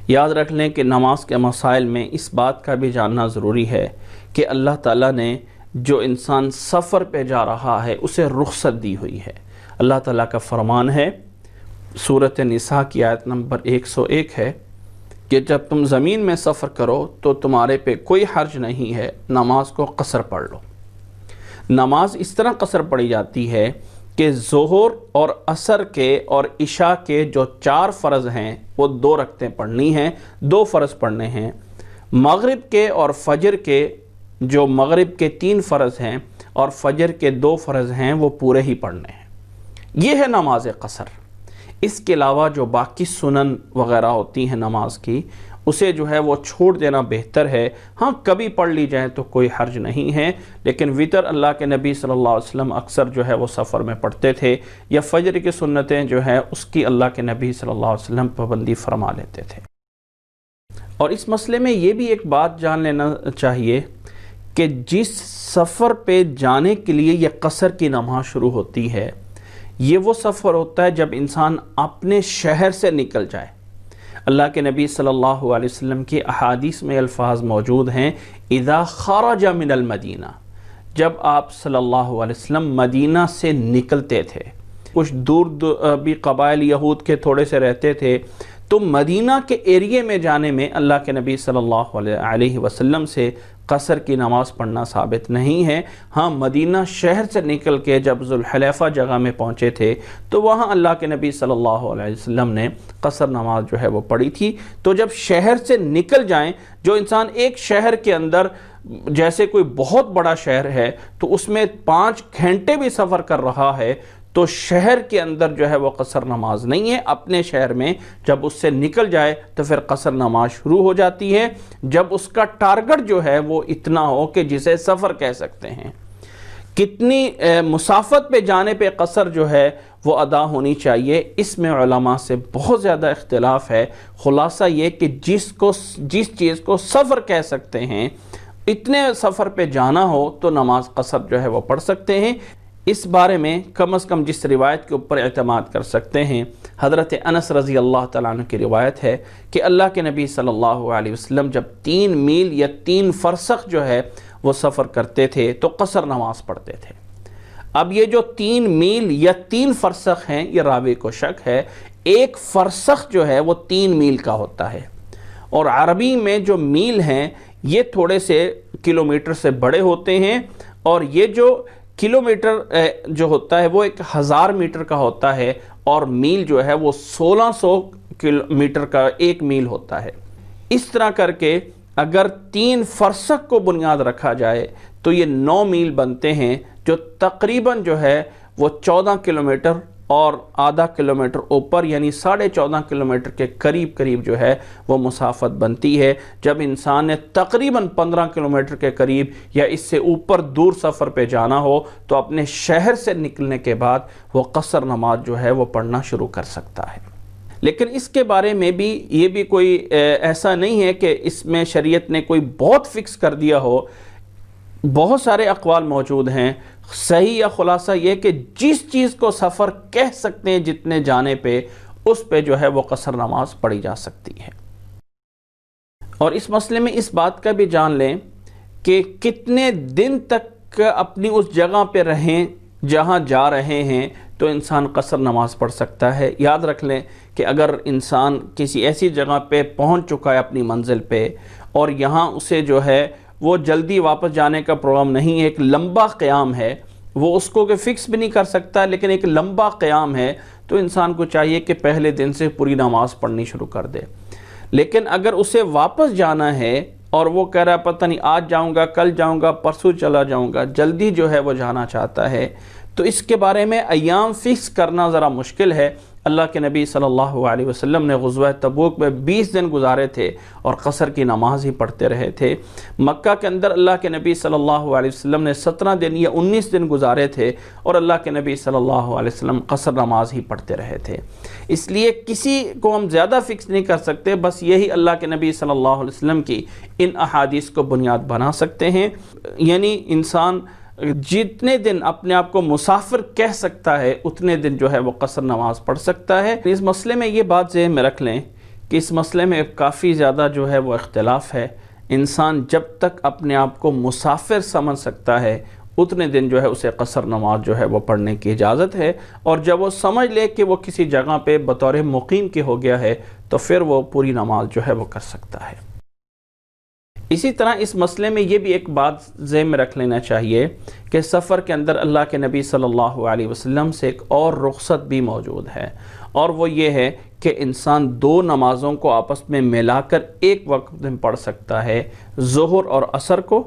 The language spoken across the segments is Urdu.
یاد رکھ لیں کہ نماز کے مسائل میں اس بات کا بھی جاننا ضروری ہے کہ اللہ تعالیٰ نے جو انسان سفر پہ جا رہا ہے اسے رخصت دی ہوئی ہے۔ اللہ تعالیٰ کا فرمان ہے، سورۃ نساء کی آیت نمبر 101 ہے کہ جب تم زمین میں سفر کرو تو تمہارے پہ کوئی حرج نہیں ہے، نماز کو قصر پڑھ لو۔ نماز اس طرح قصر پڑھی جاتی ہے کہ ظہر اور عصر کے اور عشاء کے جو 4 فرض ہیں وہ 2 رکعتیں پڑھنی ہیں، 2 فرض پڑھنے ہیں۔ مغرب کے اور فجر کے جو مغرب کے 3 فرض ہیں اور فجر کے 2 فرض ہیں وہ پورے ہی پڑھنے ہیں۔ یہ ہے نماز قصر۔ اس کے علاوہ جو باقی سنن وغیرہ ہوتی ہیں نماز کی، اسے جو ہے وہ چھوڑ دینا بہتر ہے۔ ہاں کبھی پڑھ لی جائیں تو کوئی حرج نہیں ہے، لیکن وطر اللہ کے نبی صلی اللہ علیہ وسلم اکثر جو ہے وہ سفر میں پڑھتے تھے، یا فجر کی سنتیں جو ہے اس کی اللہ کے نبی صلی اللہ علیہ وسلم پابندی فرما لیتے تھے۔ اور اس مسئلے میں یہ بھی ایک بات جان لینا چاہیے کہ جس سفر پہ جانے کے لیے یہ قصر کی نماز شروع ہوتی ہے، یہ وہ سفر ہوتا ہے جب انسان اپنے شہر سے نکل جائے۔ اللہ کے نبی صلی اللہ علیہ وسلم کی احادیث میں الفاظ موجود ہیں، اذا خرج من المدینہ، جب آپ صلی اللہ علیہ وسلم مدینہ سے نکلتے تھے۔ کچھ دور بھی قبائل یہود کے تھوڑے سے رہتے تھے، تو مدینہ کے ایریے میں جانے میں اللہ کے نبی صلی اللہ علیہ وسلم سے قصر کی نماز پڑھنا ثابت نہیں ہے۔ ہاں مدینہ شہر سے نکل کے جب ذوالحلیفہ جگہ میں پہنچے تھے تو وہاں اللہ کے نبی صلی اللہ علیہ وسلم نے قصر نماز جو ہے وہ پڑھی تھی۔ تو جب شہر سے نکل جائیں، جو انسان ایک شہر کے اندر، جیسے کوئی بہت بڑا شہر ہے تو اس میں 5 گھنٹے بھی سفر کر رہا ہے، تو شہر کے اندر جو ہے وہ قصر نماز نہیں ہے۔ اپنے شہر میں جب اس سے نکل جائے تو پھر قصر نماز شروع ہو جاتی ہے، جب اس کا ٹارگٹ جو ہے وہ اتنا ہو کہ جسے سفر کہہ سکتے ہیں۔ کتنی مسافت پہ جانے پہ قصر جو ہے وہ ادا ہونی چاہیے، اس میں علماء سے بہت زیادہ اختلاف ہے۔ خلاصہ یہ کہ جس چیز کو سفر کہہ سکتے ہیں، اتنے سفر پہ جانا ہو تو نماز قصر جو ہے وہ پڑھ سکتے ہیں۔ اس بارے میں کم از کم جس روایت کے اوپر اعتماد کر سکتے ہیں، حضرت انس رضی اللہ تعالیٰ عنہ کی روایت ہے کہ اللہ کے نبی صلی اللہ علیہ وسلم جب 3 میل یا 3 فرسخ جو ہے وہ سفر کرتے تھے تو قصر نماز پڑھتے تھے۔ اب یہ جو 3 میل یا 3 فرسخ ہیں، یہ راوی کو شک ہے۔ ایک فرسخ جو ہے وہ 3 میل کا ہوتا ہے، اور عربی میں جو میل ہیں یہ تھوڑے سے کلومیٹر سے بڑے ہوتے ہیں، اور یہ جو کلومیٹر جو ہوتا ہے وہ 1000 میٹر کا ہوتا ہے، اور میل جو ہے وہ 1600 کلومیٹر کا 1 میل ہوتا ہے۔ اس طرح کر کے اگر 3 فرسخ کو بنیاد رکھا جائے تو یہ 9 میل بنتے ہیں، جو تقریباً جو ہے وہ 14 کلومیٹر اور آدھا کلومیٹر اوپر، یعنی 14.5 کلومیٹر کے قریب جو ہے وہ مسافت بنتی ہے۔ جب انسان نے تقریباً 15 کلومیٹر کے قریب یا اس سے اوپر دور سفر پہ جانا ہو تو اپنے شہر سے نکلنے کے بعد وہ قصر نماز جو ہے وہ پڑھنا شروع کر سکتا ہے۔ لیکن اس کے بارے میں بھی یہ بھی کوئی ایسا نہیں ہے کہ اس میں شریعت نے کوئی بہت فکس کر دیا ہو۔ بہت سارے اقوال موجود ہیں۔ صحیح یا خلاصہ یہ کہ جس چیز کو سفر کہہ سکتے ہیں جتنے جانے پہ، اس پہ جو ہے وہ قصر نماز پڑھی جا سکتی ہے۔ اور اس مسئلے میں اس بات کا بھی جان لیں کہ کتنے دن تک اپنی اس جگہ پہ رہیں جہاں جا رہے ہیں تو انسان قصر نماز پڑھ سکتا ہے۔ یاد رکھ لیں کہ اگر انسان کسی ایسی جگہ پہ پہنچ چکا ہے اپنی منزل پہ، اور یہاں اسے جو ہے وہ جلدی واپس جانے کا پروگرام نہیں ہے، ایک لمبا قیام ہے، وہ اس کو کہ فکس بھی نہیں کر سکتا، لیکن ایک لمبا قیام ہے، تو انسان کو چاہیے کہ پہلے دن سے پوری نماز پڑھنی شروع کر دے۔ لیکن اگر اسے واپس جانا ہے اور وہ کہہ رہا ہے پتہ نہیں آج جاؤں گا، کل جاؤں گا، پرسوں چلا جاؤں گا، جلدی جو ہے وہ جانا چاہتا ہے، تو اس کے بارے میں ایام فکس کرنا ذرا مشکل ہے۔ اللہ کے نبی صلی اللہ علیہ وسلم نے غزوہ تبوک میں 20 دن گزارے تھے اور قصر کی نماز ہی پڑھتے رہے تھے۔ مکہ کے اندر اللہ کے نبی صلی اللہ علیہ وسلم نے 17 دن یا 19 دن گزارے تھے اور اللہ کے نبی صلی اللہ علیہ وسلم قصر نماز ہی پڑھتے رہے تھے۔ اس لیے کسی کو ہم زیادہ فکس نہیں کر سکتے، بس یہی اللہ کے نبی صلی اللہ علیہ وسلم کی ان احادیث کو بنیاد بنا سکتے ہیں۔ یعنی انسان جتنے دن اپنے آپ کو مسافر کہہ سکتا ہے اتنے دن جو ہے وہ قصر نماز پڑھ سکتا ہے۔ اس مسئلے میں یہ بات ذہن میں رکھ لیں کہ اس مسئلے میں کافی زیادہ جو ہے وہ اختلاف ہے۔ انسان جب تک اپنے آپ کو مسافر سمجھ سکتا ہے اتنے دن جو ہے اسے قصر نماز جو ہے وہ پڑھنے کی اجازت ہے، اور جب وہ سمجھ لے کہ وہ کسی جگہ پہ بطور مقیم کے ہو گیا ہے تو پھر وہ پوری نماز جو ہے وہ کر سکتا ہے۔ اسی طرح اس مسئلے میں یہ بھی ایک بات ذہن میں رکھ لینا چاہیے کہ سفر کے اندر اللہ کے نبی صلی اللہ علیہ وسلم سے ایک اور رخصت بھی موجود ہے، اور وہ یہ ہے کہ انسان دو نمازوں کو آپس میں ملا کر ایک وقت میں پڑھ سکتا ہے، ظہر اور عصر کو،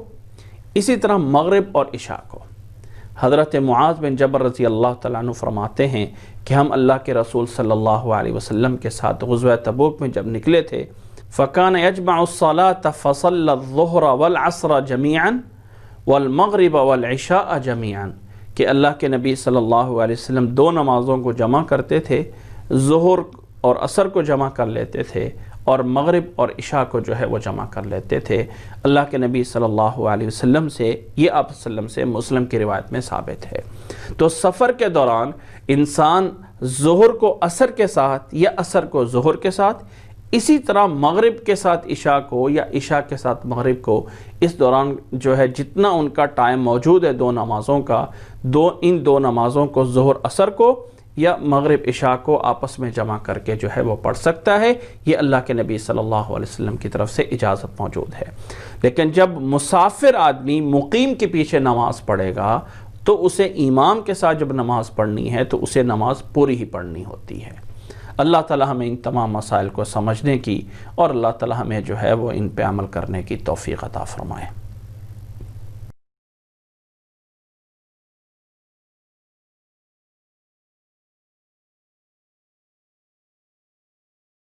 اسی طرح مغرب اور عشاء کو۔ حضرت معاذ بن جبل رضی اللہ تعالیٰ عنہ فرماتے ہیں کہ ہم اللہ کے رسول صلی اللہ علیہ وسلم کے ساتھ غزوہ تبوک میں جب نکلے تھے، فَكَانَ يَجْمَعُ الصَّلَاةَ فَصَلَّ الظُّهْرَ وَالْعَصْرَ جَمِيعًا وَالْمَغْرِبَ وَالْعِشَاءَ جَمِيعًا، کہ اللہ کے نبی صلی اللہ علیہ وسلم دو نمازوں کو جمع کرتے تھے، ظہر اور عصر کو جمع کر لیتے تھے، اور مغرب اور عشاء کو جو ہے وہ جمع کر لیتے تھے۔ اللہ کے نبی صلی اللہ علیہ وسلم سے یہ آپ وسلم سے مسلم کی روایت میں ثابت ہے۔ تو سفر کے دوران انسان ظہر کو عصر کے ساتھ یا عصر کو ظہر کے ساتھ، اسی طرح مغرب کے ساتھ عشاء کو یا عشاء کے ساتھ مغرب کو، اس دوران جو ہے جتنا ان کا ٹائم موجود ہے دو نمازوں کا، ان دو نمازوں کو ظہر عصر کو یا مغرب عشاء کو آپس میں جمع کر کے جو ہے وہ پڑھ سکتا ہے۔ یہ اللہ کے نبی صلی اللہ علیہ وسلم کی طرف سے اجازت موجود ہے۔ لیکن جب مسافر آدمی مقیم کے پیچھے نماز پڑھے گا تو اسے امام کے ساتھ جب نماز پڑھنی ہے تو اسے نماز پوری ہی پڑھنی ہوتی ہے۔ اللہ تعالی ہمیں ان تمام مسائل کو سمجھنے کی اور اللہ تعالی ہمیں جو ہے وہ ان پہ عمل کرنے کی توفیق عطا فرمائے۔